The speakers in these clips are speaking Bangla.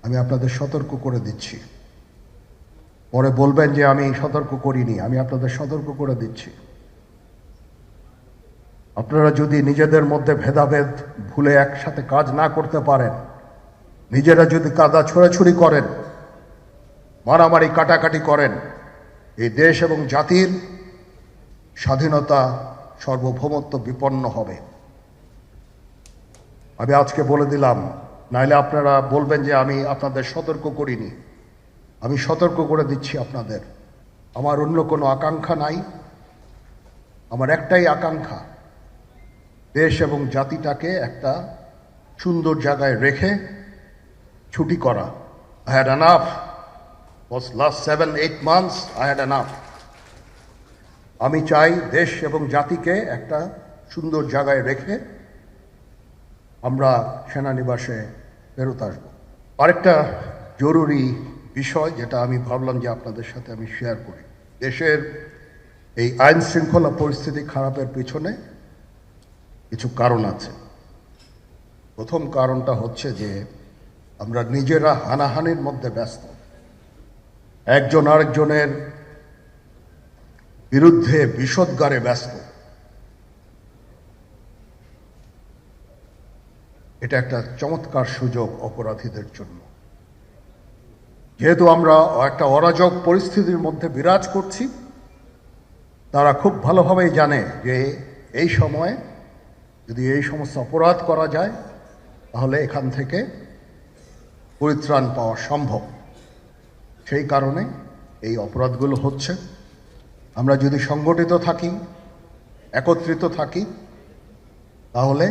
আমি আপনাদের সতর্ক করে দিচ্ছি। পরে বলবেন যে আমি সতর্ক করিনি। আমি আপনাদের সতর্ক করে দিচ্ছি। আপনারা যদি নিজেদের মধ্যে ভেদাভেদ ভুলে একসাথে কাজ না করতে পারেন, নিজেরা যদি কাদা ছোড়াছুড়ি করেন, মারামারি কাটাকাটি করেন, এই দেশ এবং জাতির স্বাধীনতা সার্বভৌমত্ব বিপন্ন হবে। আমি আজকে বলে দিলাম, নাইলে আপনারা বলবেন যে আমি আপনাদের সতর্ক করিনি। আমি সতর্ক করে দিচ্ছি আপনাদের। আমার অন্য কোনো আকাঙ্ক্ষা নাই। আমার একটাই আকাঙ্ক্ষা, দেশ এবং জাতিটাকে একটা সুন্দর জায়গায় রেখে ছুটি করা। I had enough. Was last 7-8 months I had enough. আমি চাই দেশ এবং জাতিকে একটা সুন্দর জায়গায় রেখে আমরা সেনানিবাসে ফেরত আসবো। আরেকটা জরুরি বিষয় যেটা আমি ভাবলাম যে আপনাদের সাথে আমি শেয়ার করি। দেশের এই আইন শৃঙ্খলা পরিস্থিতি খারাপের পিছনে কিছু কারণ আছে। প্রথম কারণটা হচ্ছে যে আমরা নিজেরা হানাহানির মধ্যে ব্যস্ত, একজন আরেকজনের বিরুদ্ধে বিষোদ্গারে ব্যস্ত। এটা একটা চমৎকার সুযোগ অপরাধীদের জন্য। যেহেতু আমরা একটা অরাজক পরিস্থিতির মধ্যে বিরাজ করছি, তারা খুব ভালোভাবেই জানে যে এই সময়ে যদি এই সমস্ত অপরাধ করা যায় তাহলে এখান থেকে পরিত্রাণ পাওয়া সম্ভব। সেই কারণে এই অপরাধগুলো হচ্ছে। আমরা যদি সংগঠিত থাকি, একত্রিত থাকি, তাহলে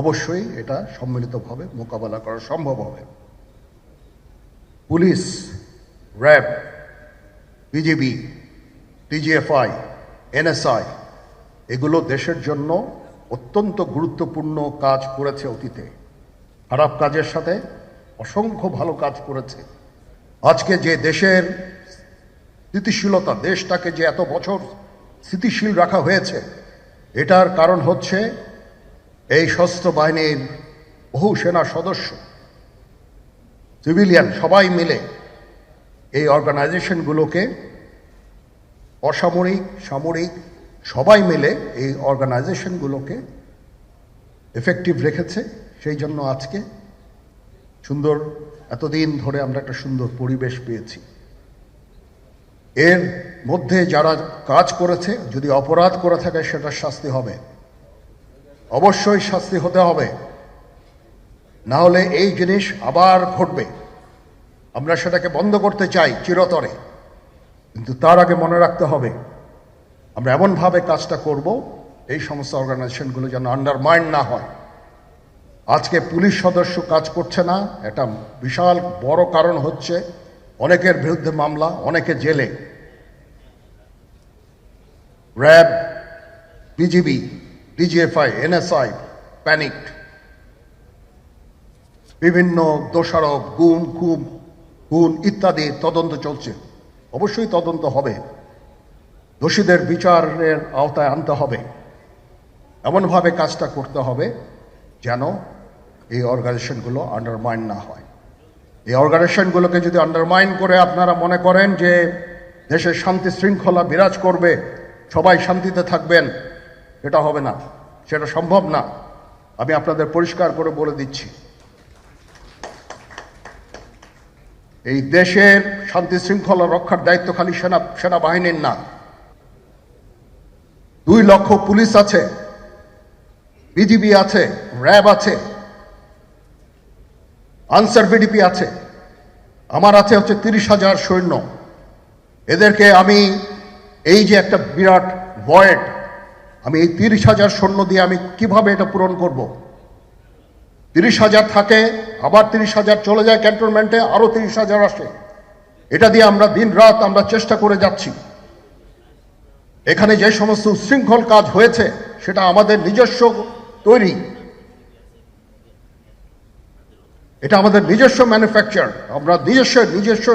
অবশ্যই এটা সম্মিলিতভাবে মোকাবেলা করা সম্ভব হবে। Police, RAB, BGB, TGFI, NSI এগুলো দেশের জন্য অত্যন্ত গুরুত্বপূর্ণ কাজ করেছে অতীতে। খারাপ কাজের সাথে অসংখ্য ভালো কাজ করেছে। আজকে যে দেশের স্থিতিশীলতা, দেশটাকে যে এত বছর স্থিতিশীল রাখা হয়েছে, এটার কারণ হচ্ছে এই সশস্ত্র বাহিনীর বহু সেনা সদস্য, সিভিলিয়ান সবাই মিলে এই অর্গানাইজেশনগুলোকে, অসামরিক সামরিক সবাই মিলে এই অর্গানাইজেশনগুলোকে এফেক্টিভ রেখেছে। সেই জন্য আজকে সুন্দর, এতদিন ধরে আমরা একটা সুন্দর পরিবেশ পেয়েছি। এর মধ্যে যারা কাজ করেছে, যদি অপরাধ করে থাকে সেটা শাস্তি হবে, অবশ্যই শাস্তি হতে হবে। না হলে এই জিনিস আবার ঘটবে। আমরা সেটাকে বন্ধ করতে চাই চিরতরে, কিন্তু তার আগে মনে রাখতে হবে আমরা এমনভাবে কাজটা করব এই সমস্ত অর্গানাইজেশনগুলো যেন আন্ডারমাইন না হয়। আজকে পুলিশ সদস্য কাজ করছে না, এটা বিশাল বড় কারণ হচ্ছে অনেকের বিরুদ্ধে মামলা, অনেকে জেলে। RAB, BGB, DGFI, NSI panicked. বিভিন্ন দোষারোপ, গুম, খুন ইত্যাদি তদন্ত চলছে। অবশ্যই তদন্ত হবে, দোষীদের বিচারের আওতায় আনতে হবে। এমনভাবে কাজটা করতে হবে যেন এই অর্গানাইজেশনগুলো আন্ডারমাইন না হয়। এই অর্গানাইজেশনগুলোকে যদি আন্ডারমাইন করে আপনারা মনে করেন যে দেশের শান্তি শৃঙ্খলা বিরাজ করবে, সবাই শান্তিতে থাকবেন, এটা হবে না, সেটা সম্ভব না। আমি আপনাদের পরিষ্কার করে বলে দিচ্ছি, এই দেশের শান্তি শৃঙ্খলা রক্ষার দায়িত্ব খালি সেনাবাহিনীর না। 2 লক্ষ পুলিশ আছে, বিজিবি আছে, র্যাব আছে, আনসার বিডিপি আছে, আমার আছে হচ্ছে 30,000 সৈন্য। এদেরকে আমি এই যে একটা বিরাট ভয়েড, আমি এই 30,000 সৈন্য দিয়ে আমি কিভাবে এটা পূরণ করব? 30,000 থাকে, আবার 30,000 চলে যায় ক্যান্টনমেন্টে, আরো 30,000 আসে। এটা দিয়ে আমরা দিন রাত আমরা চেষ্টা করে যাচ্ছি। এখানে যে সমস্ত উচ্ছৃঙ্খল কাজ হয়েছে সেটা আমাদের নিজস্ব তৈরি, এটা আমাদের নিজস্ব ম্যানুফ্যাকচার, আমরা নিজস্ব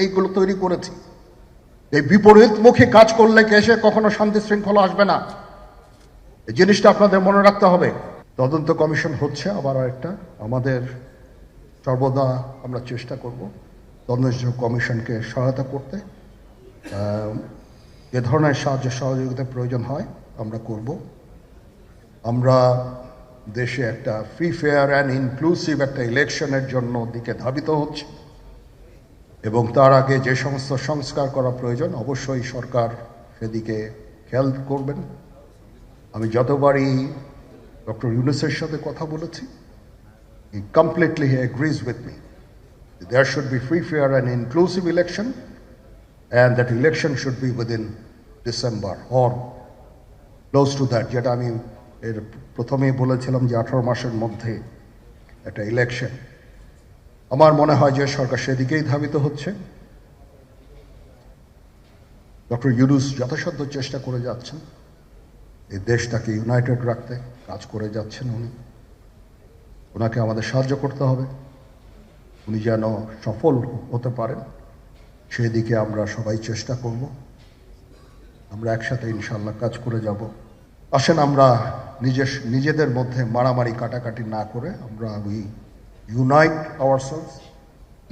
এইগুলো তৈরি করেছি। এই বিপরীতমুখী কাজ করলে এসে কখনো শান্তি শৃঙ্খলা আসবে না। এই জিনিসটা আপনাদের মনে রাখতে হবে। তদন্ত কমিশন হচ্ছে, আবার একটা আমাদের সর্বদা আমরা চেষ্টা করব তদন্ত কমিশনকে সহায়তা করতে। যে ধরনের সাহায্য সহযোগিতার প্রয়োজন হয় আমরা করব। আমরা দেশে একটা ফ্রি ফেয়ার অ্যান্ড ইনক্লুসিভ একটা ইলেকশনের জন্য দিকে ধাবিত হচ্ছে এবং তার আগে যে সমস্ত সংস্কার করা প্রয়োজন অবশ্যই সরকার সেদিকে খেয়াল করবেন। আমি যতবারই ডক্টর ইউনূসের সাথে কথা বলেছি, he completely agrees with me. There should be free, fair and inclusive election, and that election should be within December or close to that. যেটা আমি এর প্রথমেই বলেছিলাম যে 18 মাসের মধ্যে একটা ইলেকশন। আমার মনে হয় যে সরকার সেদিকেই ধাবিত হচ্ছে। ডক্টর ইউনূস যথাসাধ্য চেষ্টা করে যাচ্ছেন এই দেশটাকে ইউনাইটেড রাখতে, কাজ করে যাচ্ছেন উনি। ওনাকে আমাদের সাহায্য করতে হবে, উনি যেন সফল হতে পারেন সেদিকে আমরা সবাই চেষ্টা করব। আমরা একসাথে ইনশাল্লাহ কাজ করে যাব। আসেন আমরা নিজেদের মধ্যে মারামারি কাটাকাটি না করে আমরা উই ইউনাইট আওয়ারসেলস,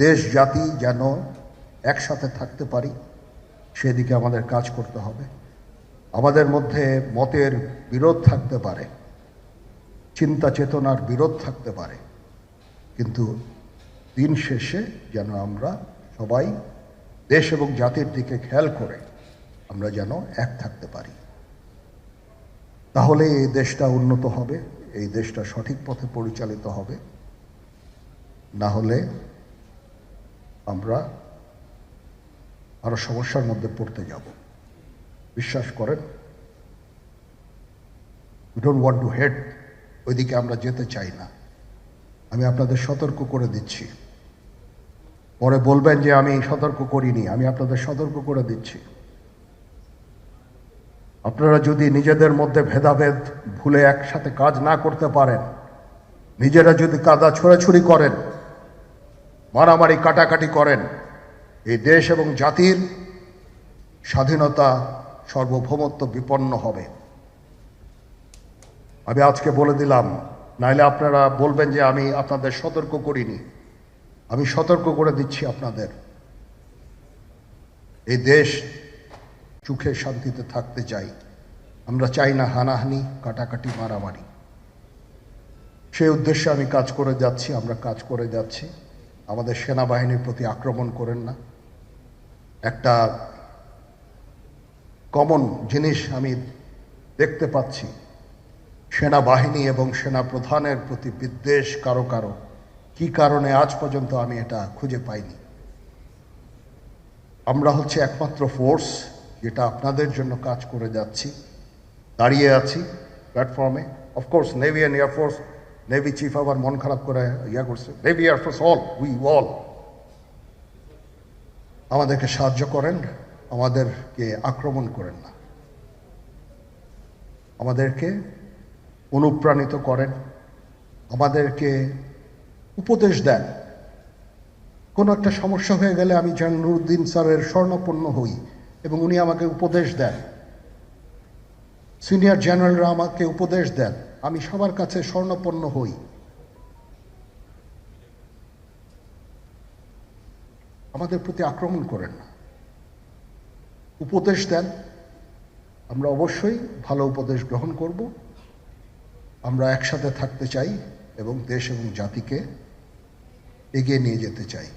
দেশ জাতি যেন একসাথে থাকতে পারি সেদিকে আমাদের কাজ করতে হবে। আমাদের মধ্যে মতের বিরোধ থাকতে পারে, চিন্তা চেতনার বিরোধ থাকতে পারে, কিন্তু দিন শেষে যেন আমরা সবাই দেশ এবং জাতির দিকে খেয়াল করে আমরা যেন এক থাকতে পারি। তাহলে এই দেশটা উন্নত হবে, এই দেশটা সঠিক পথে পরিচালিত হবে। না হলে আমরা আরো সমস্যার মধ্যে পড়তে যাব। বিশ্বাস করেন, we don't want to head, ওইদিকে আমরা যেতে চাই না। আমি আপনাদের সতর্ক করে দিচ্ছি, পরে বলবেন যে আমি সতর্ক করিনি। আমি আপনাদের সতর্ক করে দিচ্ছি, আপনারা যদি নিজেদের মধ্যে ভেদাভেদ ভুলে একসাথে কাজ না করতে পারেন, নিজেরা যদি কাদা ছোড়াছুড়ি করেন, মারামারি কাটাকাটি করেন, এই দেশ এবং জাতির স্বাধীনতা সার্বভৌমত্ব বিপন্ন হবে। আমি আজকে বলে দিলাম, নাইলে আপনারা বলবেন যে আমি আপনাদের সতর্ক করিনি। আমি সতর্ক করে দিচ্ছি আপনাদের। এই দেশ সুখে শান্তিতে থাকতে চাই, আমরা চাই না হানাহানি কাটাকাটি মারামারি। সেই উদ্দেশ্যে আমি কাজ করে যাচ্ছি, আমরা কাজ করে যাচ্ছি। আমাদের সেনাবাহিনীর প্রতি আক্রমণ করেন না। একটা কমন জিনিস আমি দেখতে পাচ্ছি, সেনাবাহিনী এবং সেনা প্রধানের প্রতি বিদ্বেষ কারো কারো। কি কারণে আজ পর্যন্ত আমি এটা খুঁজে পাইনি। আমরা হচ্ছে একমাত্র ফোর্স যেটা আপনাদের জন্য কাজ করে যাচ্ছি, দাঁড়িয়ে আছি প্ল্যাটফর্মে। Of course navy and air force, navy chief আবার মন খারাপ করে করছে, navy air force all, we all আমাদেরকে সাহায্য করেন, আমাদেরকে আক্রমণ করেন না, আমাদেরকে অনুপ্রাণিত করেন, আমাদেরকে উপদেশ দেন। কোনো একটা সমস্যা হয়ে গেলে আমি নুরুদ্দিন স্যারের স্বর্ণপন্ন হই এবং উনি আমাকে উপদেশ দেন। সিনিয়র জেনারেলরা আমাকে উপদেশ দেন, আমি সবার কাছে স্বর্ণপন্ন হই। আমাদের প্রতি আক্রমণ করেন না, উপদেশ দেন। আমরা অবশ্যই ভালো উপদেশ গ্রহণ করব। আমরা একসাথে থাকতে চাই এবং দেশ এবং জাতিকে এগিয়ে নিয়ে যেতে চাই।